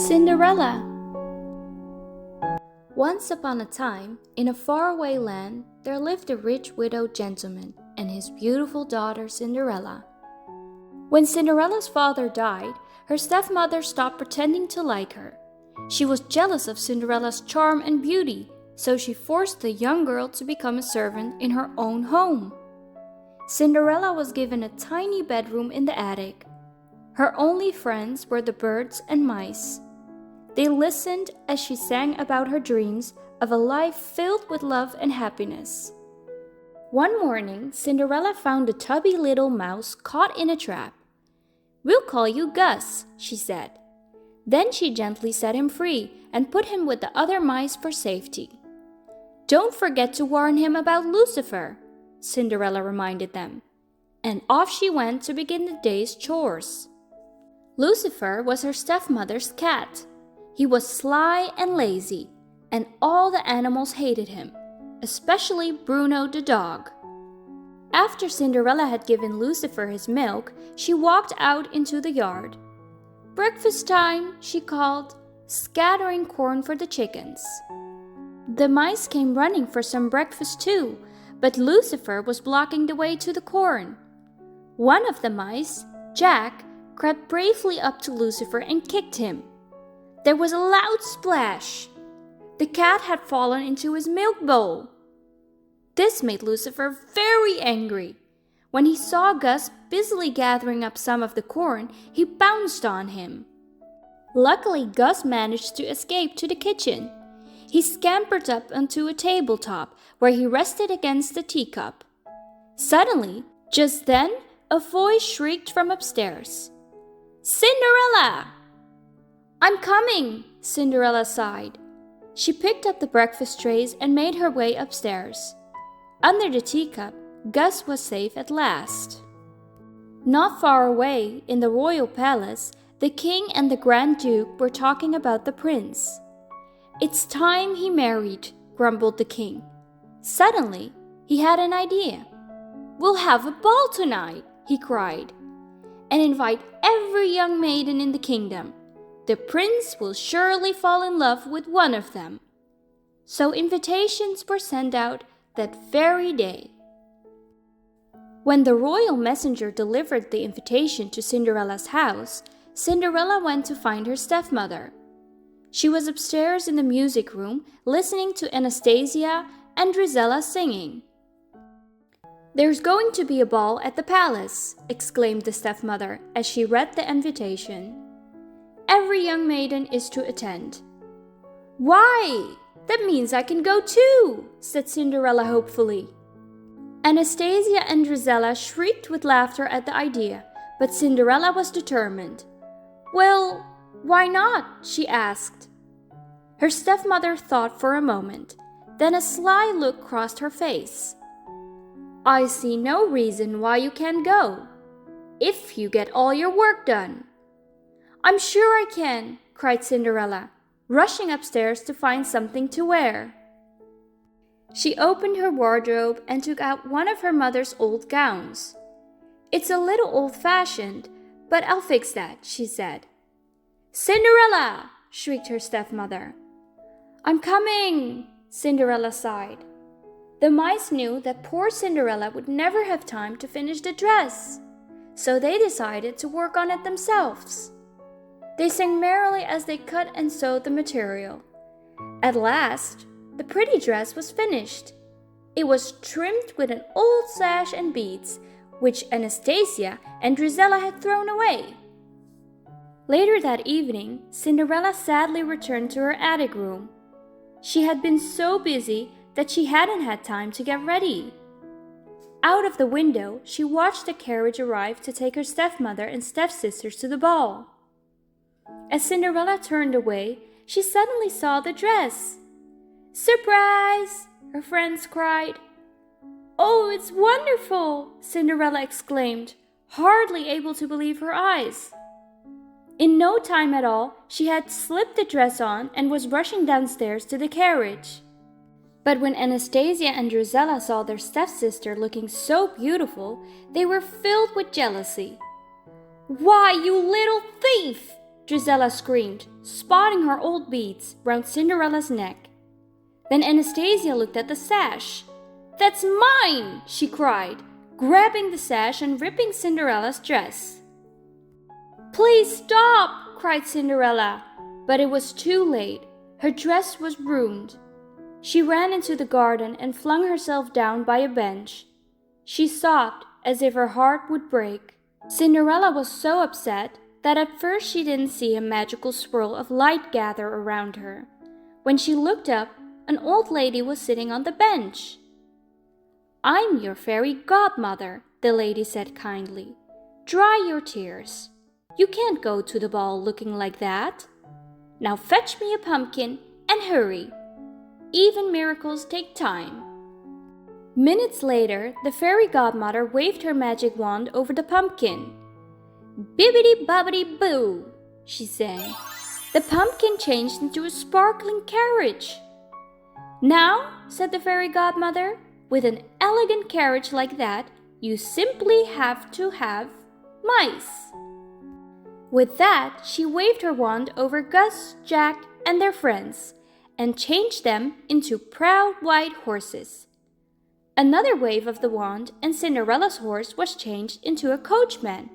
Cinderella. Once upon a time, in a faraway land, there lived a rich widowed gentleman and his beautiful daughter Cinderella. When Cinderella's father died, her stepmother stopped pretending to like her. She was jealous of Cinderella's charm and beauty, so she forced the young girl to become a servant in her own home. Cinderella was given a tiny bedroom in the attic. Her only friends were the birds and mice. They listened as she sang about her dreams of a life filled with love and happiness. One morning, Cinderella found a tubby little mouse caught in a trap. "We'll call you Gus," she said. Then she gently set him free and put him with the other mice for safety. "Don't forget to warn him about Lucifer," Cinderella reminded them. And off she went to begin the day's chores. Lucifer was her stepmother's cat. He was sly and lazy, and all the animals hated him, especially Bruno the dog. After Cinderella had given Lucifer his milk, she walked out into the yard. "Breakfast time," she called, scattering corn for the chickens. The mice came running for some breakfast too, but Lucifer was blocking the way to the corn. One of the mice, Jack, crept bravely up to Lucifer and kicked him. There was a loud splash. The cat had fallen into his milk bowl. This made Lucifer very angry. When he saw Gus busily gathering up some of the corn, he pounced on him. Luckily, Gus managed to escape to the kitchen. He scampered up onto a tabletop where he rested against a teacup. Suddenly, just then, a voice shrieked from upstairs. "Cinderella!" "I'm coming," Cinderella sighed. She picked up the breakfast trays and made her way upstairs. Under the teacup, Gus was safe at last. Not far away, in the royal palace, the king and the Grand Duke were talking about the prince. "It's time he married," grumbled the king. Suddenly, he had an idea. "We'll have a ball tonight," he cried, "and invite every young maiden in the kingdom. The prince will surely fall in love with one of them." So invitations were sent out that very day. When the royal messenger delivered the invitation to Cinderella's house, Cinderella went to find her stepmother. She was upstairs in the music room, listening to Anastasia and Drizella singing. "There's going to be a ball at the palace," exclaimed the stepmother as she read the invitation. "Every young maiden is to attend." "Why? That means I can go too," said Cinderella hopefully. Anastasia and Drizella shrieked with laughter at the idea, but Cinderella was determined. "Well, why not?" she asked. Her stepmother thought for a moment. Then a sly look crossed her face. "I see no reason why you can't go, if you get all your work done." "I'm sure I can," cried Cinderella, rushing upstairs to find something to wear. She opened her wardrobe and took out one of her mother's old gowns. "It's a little old-fashioned, but I'll fix that," she said. "Cinderella!" shrieked her stepmother. "I'm coming," Cinderella sighed. The mice knew that poor Cinderella would never have time to finish the dress, so they decided to work on it themselves. They sang merrily as they cut and sewed the material. At last, the pretty dress was finished. It was trimmed with an old sash and beads, which Anastasia and Drizella had thrown away. Later that evening, Cinderella sadly returned to her attic room. She had been so busy that she hadn't had time to get ready. Out of the window, she watched the carriage arrive to take her stepmother and stepsisters to the ball. As Cinderella turned away, she suddenly saw the dress. "Surprise!" her friends cried. "Oh, it's wonderful!" Cinderella exclaimed, hardly able to believe her eyes. In no time at all, she had slipped the dress on and was rushing downstairs to the carriage. But when Anastasia and Drizella saw their stepsister looking so beautiful, they were filled with jealousy. "Why, you little thief!" Gisela screamed, spotting her old beads round Cinderella's neck. Then Anastasia looked at the sash. "That's mine!" she cried, grabbing the sash and ripping Cinderella's dress. "Please stop!" cried Cinderella, but it was too late. Her dress was ruined. She ran into the garden and flung herself down by a bench. She sobbed as if her heart would break. Cinderella was so upset that at first she didn't see a magical swirl of light gather around her. When she looked up, an old lady was sitting on the bench. "I'm your fairy godmother," the lady said kindly. "Dry your tears. You can't go to the ball looking like that. Now fetch me a pumpkin and hurry. Even miracles take time." Minutes later, the fairy godmother waved her magic wand over the pumpkin. "Bibbidi-bobbidi-boo," she sang. The pumpkin changed into a sparkling carriage. "Now," said the fairy godmother, "with an elegant carriage like that, you simply have to have mice." With that, she waved her wand over Gus, Jack, and their friends, and changed them into proud white horses. Another wave of the wand, and Cinderella's horse was changed into a coachman,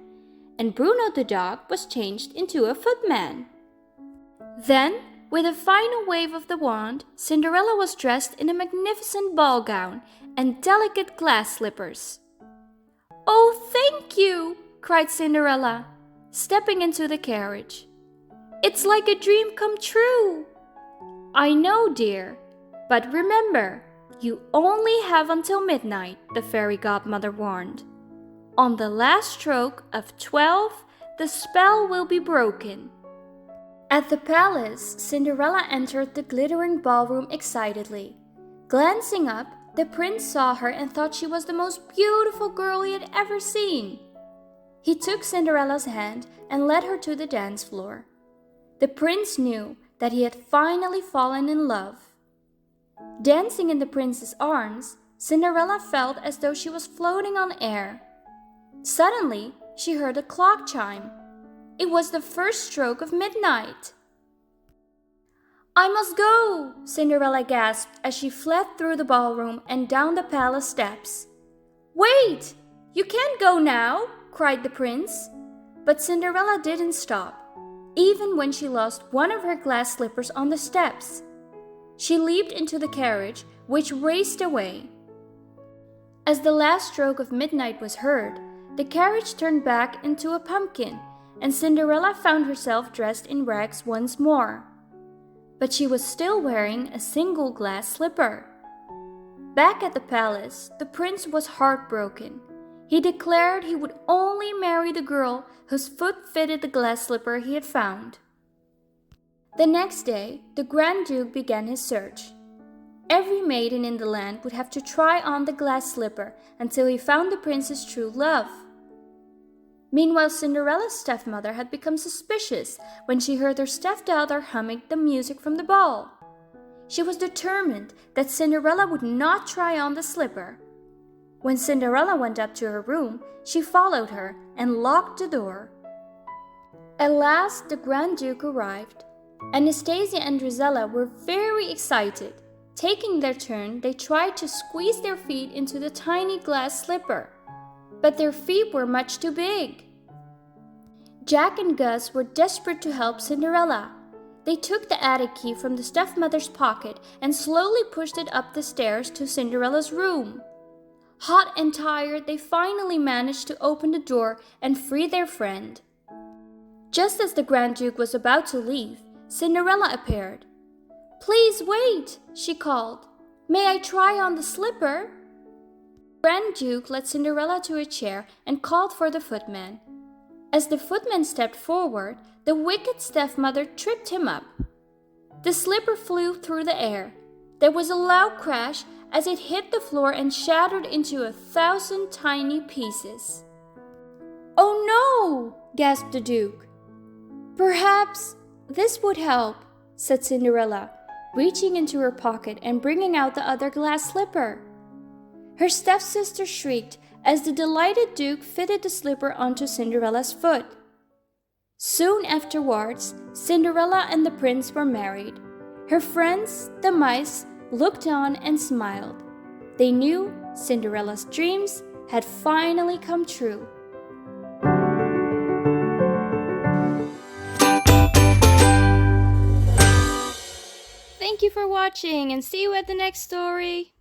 and Bruno the dog was changed into a footman. Then, with a final wave of the wand, Cinderella was dressed in a magnificent ball gown and delicate glass slippers. "Oh, thank you!" cried Cinderella, stepping into the carriage. "It's like a dream come true." "I know, dear, but remember, you only have until midnight," the fairy godmother warned. "On the last stroke of 12, the spell will be broken." At the palace, Cinderella entered the glittering ballroom excitedly. Glancing up, the prince saw her and thought she was the most beautiful girl he had ever seen. He took Cinderella's hand and led her to the dance floor. The prince knew that he had finally fallen in love. Dancing in the prince's arms, Cinderella felt as though she was floating on air. Suddenly, she heard a clock chime. It was the first stroke of midnight. "I must go!" Cinderella gasped as she fled through the ballroom and down the palace steps. "Wait! You can't go now!" cried the prince. But Cinderella didn't stop, even when she lost one of her glass slippers on the steps. She leaped into the carriage, which raced away. As the last stroke of midnight was heard, the carriage turned back into a pumpkin, and Cinderella found herself dressed in rags once more. But she was still wearing a single glass slipper. Back at the palace, the prince was heartbroken. He declared he would only marry the girl whose foot fitted the glass slipper he had found. The next day, the Grand Duke began his search. Every maiden in the land would have to try on the glass slipper until he found the prince's true love. Meanwhile, Cinderella's stepmother had become suspicious when she heard her stepdaughter humming the music from the ball. She was determined that Cinderella would not try on the slipper. When Cinderella went up to her room, she followed her and locked the door. At last, the Grand Duke arrived. Anastasia and Gisela were very excited. Taking their turn, they tried to squeeze their feet into the tiny glass slipper, but their feet were much too big. Jack and Gus were desperate to help Cinderella. They took the attic key from the stepmother's pocket and slowly pushed it up the stairs to Cinderella's room. Hot and tired, they finally managed to open the door and free their friend. Just as the Grand Duke was about to leave, Cinderella appeared. "Please wait," she called. "May I try on the slipper?" The Grand Duke led Cinderella to a chair and called for the footman. As the footman stepped forward, the wicked stepmother tripped him up. The slipper flew through the air. There was a loud crash as it hit the floor and shattered into 1,000 tiny pieces. "Oh no!" gasped the Duke. "Perhaps this would help," said Cinderella, reaching into her pocket and bringing out the other glass slipper. Her stepsister shrieked as the delighted Duke fitted the slipper onto Cinderella's foot. Soon afterwards, Cinderella and the prince were married. Her friends, the mice, looked on and smiled. They knew Cinderella's dreams had finally come true. Thank you for watching and see you at the next story.